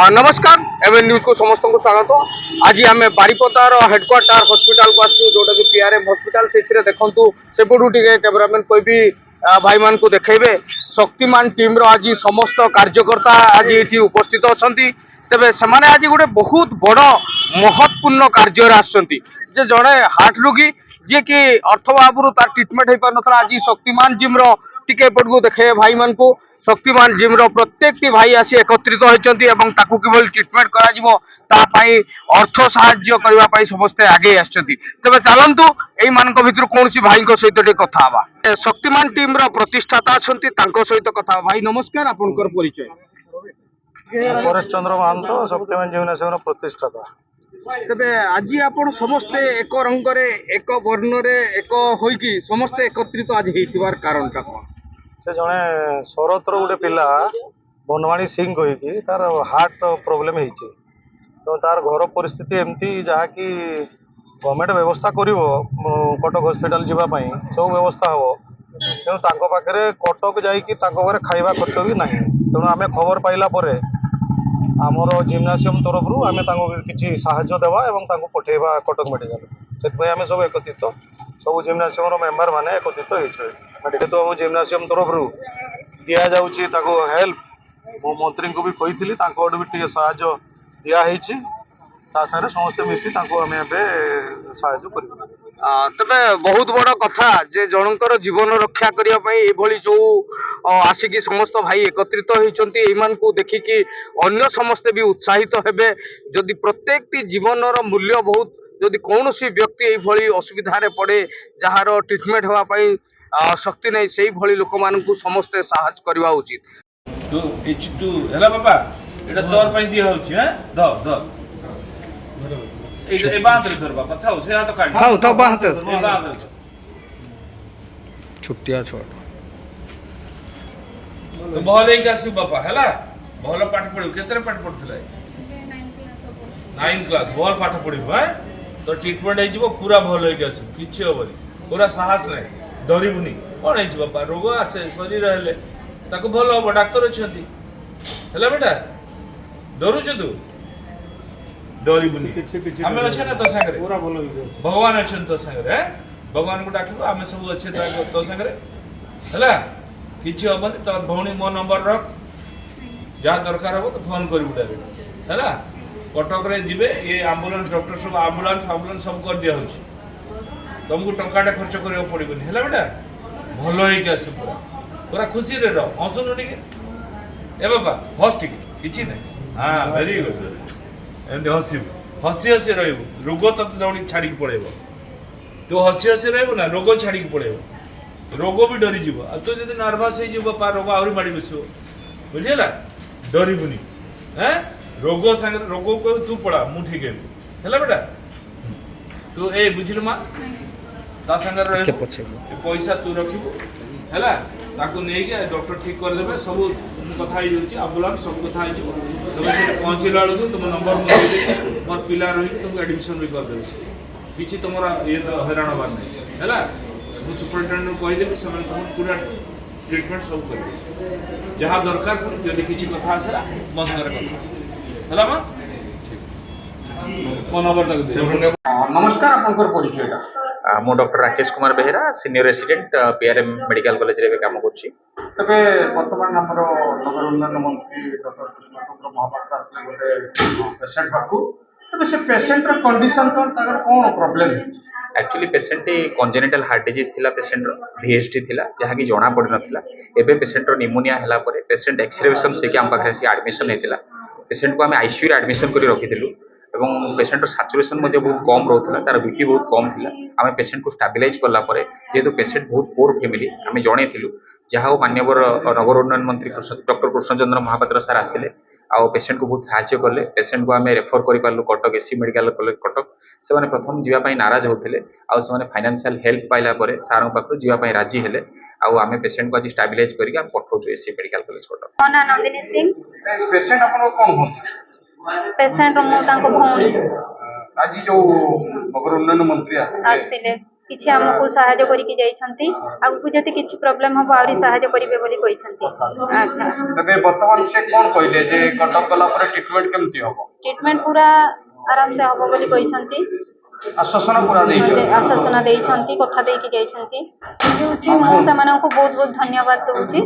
नमस्कार एवं न्यूज को समस्त को स्वागत। आज आम बारिपदार हेडक्वार्टर हॉस्पिटल को आसू जोटा कि पीआरएम हॉस्पिटल से देखु सेपटू टे कैमेरामैन कोई भाई मान को देखेबे शक्तिमान टीम रो आज समस्त कार्यकर्ता आज ये उपस्थित अच्छा तेरे से आज गोटे बहुत बड़ महत्वपूर्ण कार्य आसुँच जड़े हार्ट रोगी जी कि अर्थ अभाव तार ट्रिटमेंट हो पार ना आज शक्तिमान जिम रो टिके पटू देखे भाई मान को शक्तिमान जिम रो प्रत्येक भाई आसी एकत्रित होती किभली ट्रिटमेंट कर अर्थ साहाय्य करने समस्ते आगे आते चलतु यही भितर कौन भाई सहित कथा शक्तिमान टीम रो प्रतिष्ठाता अच्छा सहित कथा भाई नमस्कार आपनकर परिचय परेश चंद्र महांत शक्तिमान जिम्नासियम प्रतिष्ठाता तेरे आज आप समस्ते एक रंग एक वर्ण एक होइकी समस्ते एकत्रित आज होइथिबार कारणटा कौन से जड़े शरतर गोटे पिला बनवाणी सिंह कहीकि तार हार्ट प्रोब्लेम होती तो तार घर परिस्थिति एमती जहाँकि गवर्नमेंट व्यवस्था कर कटक हॉस्पिटल जावाई सब व्यवस्था हम तेणु पाखे कटक जाकर खाଇବା खर्च भी ना तेणु आम खबर पाइला आमर जिम्नासियम तरफ आम किसी साहाय्य देवा और पठेवा कटक मेडिकल से आम सब एकत्रित सब जिम्नासियम मेम्बर मैंने एकत्रित होती तो आम जिम्नासियम तरफ दि जाऊँ हेल्प मो मंत्री को भी कही भी टे साहाय्य दिखाई सारे समस्ते मिसी आम एवं साहाय्य कर तबे बहुत बड़ कथा जे जनकर जीवन रक्षा करने जो आसिकी समस्त भाई एकत्रित होती देखिकी अन्य समस्ते भी उत्साहित हेबे जदि प्रत्येक जीवन मूल्य बहुत जदि कौन सी व्यक्ति ये असुविधा पड़े जार ट्रिटमेंट होगापाई शक्ति नहीं से भली लोक मानू समस्ते साहस करवा उचित बाबा एटा तोर पई दिया होछि हैं द द ए बांध रे धर बाबा थाओ से हाथ काट थाओ थाओ बांध ए बांध रे छुट्टिया छोड़ तो बहल एक आसी बाबा हैला बहल पाठ पढियो केतरे पाठ पढथले 9 क्लास बहल पाठ पढियो है तो ट्रीटमेंट हे जिवो पूरा भल होई आसी किछि होबनी पूरा साहस नै डरिबुनी कोन हे बाबा रोग आसे शरीर हेले ताको भल हो डॉक्टर अछंती हैला बेटा डरुछ तू डरिबुनी आमे अछि ना तो संगे पूरा भल होई भगवान अछन तो संगे भगवान को डाकिबो आमे सब अच्छे तो संगे हैला किछि होबनी तो भौणी मो नंबर रख जहाँ दरकार हो तो फोन करी डायरेक्ट हैला कटक रे जिबे ये एम्बुलेंस डॉक्टर सब एम्बुलेंस सब कर दिया होछि तुमको टंकाटा खर्च करियो पड़िबनी हैला बेटा भल होई के आसे पूरा पूरा खुशी रे रह हसुन टिके ए बाबा हस टिके किछि नहीं हां वेरी गुड एंड हसी हसी हसी रहबो रोग तत दौड़ी छाड़ी के पड़ेबो तो हसी हसी रहबो ना रोग छाड़ी के पड़ेबो रोग भी डरी जीवो आ तो जदी नर्वस हे जीवो पा रोग आउरी माडी बसिबो बुझिला डरिबुनी हैं रोग संग रोग को तू पड़ा मु ठीक है हैला बेटा तू ए बुझिल मा ता संग रह पैसा तू रखिबो हैला ताको नै के डॉक्टर ठीक कर देबे सब कथा ही होची एम्बुलेंस सब कथा ही जीवो तबे से पहुंचला लडू तुम नंबर मोर मोर पिला रही तुम एडमिशन भी कर देबे किछि तमरा ये तो हैरान बात नै हैला मु सुपरिटेंडेंट को कहि देबे समय तुम पूरा ट्रीटमेंट सब कर जहाँ दरकार जदि किछि कथा आसे मो संगे कथा हैला मा ठीक मो नंबर तक नमस्कार आपनकर परिचयटा मु doctor Rakesh Kumar Behera senior resident PRM medical college रे काम करछि तबे वर्तमान हमर नगर उन्नयन मंत्री डॉक्टर कृष्णचंद्र महापात्र आसले गोटे पेशेंट पाखु तबे से पेशेंट रो कंडीशन कोन तागर कोन problem actually patient congenital heart disease थिला पेशेंट रो VSD थिला जहा कि जणा पड़ नथिला एबे पेशेंट रो निमोनिया हला परे पेशेंट एक्सरेशन से कि हम पाखे से एडमिशन हेतिला पेशेंट को हम आईसीयू रे एडमिशन करी रखिथिलु एवं पेशेंट सैचुरेशन बहुत कम रोला तार बीपी बहुत कम थिला आम पेशेंट को स्टाबिलाइज कला जेहेतु पेशेंट बहुत पोर फैमिली आम जनइलु जहाँ माननीय नगर उन्नयन मंत्री डॉक्टर कृष्णचंद्र महापात्र सार आसिले आउ पेशेंट को बहुत साहाय्य कले पेशेंट को आम रेफर करूँ Cuttack AC medical college Cuttack से प्रथम जावाई नाराज होते आउ फाइनेंशियल हेल्प पाइला सार पाखु जावाई राजी हेले आम पेशेंट को आज स्टाबिलाइज करके पठाऊ SC medical college Cuttack Nandini Singh patient आपन कोन हो पेशेंट मो तांको भौणी आज जो नगर उन्नयन मंत्री आस्तिले କିଛି ଆମକୁ ସାହାଯ୍ୟ କରିକି ଯାଇଛନ୍ତି। ଆଗକୁ ଯଦି କିଛି ପ୍ରୋବ୍ଲେମ ହବ ଆହୁରି ସାହାଯ୍ୟ କରିବେ ବୋଲି କହିଛନ୍ତି। ଆଜ୍ଞା ତେବେ ବର୍ତ୍ତମାନ ସେ କଣ କହିଲେ ଯେ କଟକ ଗଲା ପରେ ଟ୍ରିଟମେଣ୍ଟ କେମିତି ହବ? ଟ୍ରିଟମେଣ୍ଟ ପୁରା ଆରାମସେ ହବ ବୋଲି କହିଛନ୍ତି। ଆଶ୍ୱାସନା ପୁରା ଦେଇଛନ୍ତି। ଆଶ୍ୱାସନା ଦେଇଛନ୍ତି, କଥା ଦେଇକି ଯାଇଛନ୍ତି। ମୁଁ ସେମାନଙ୍କୁ ବହୁତ ବହୁତ ଧନ୍ୟବାଦ ଦଉଛି।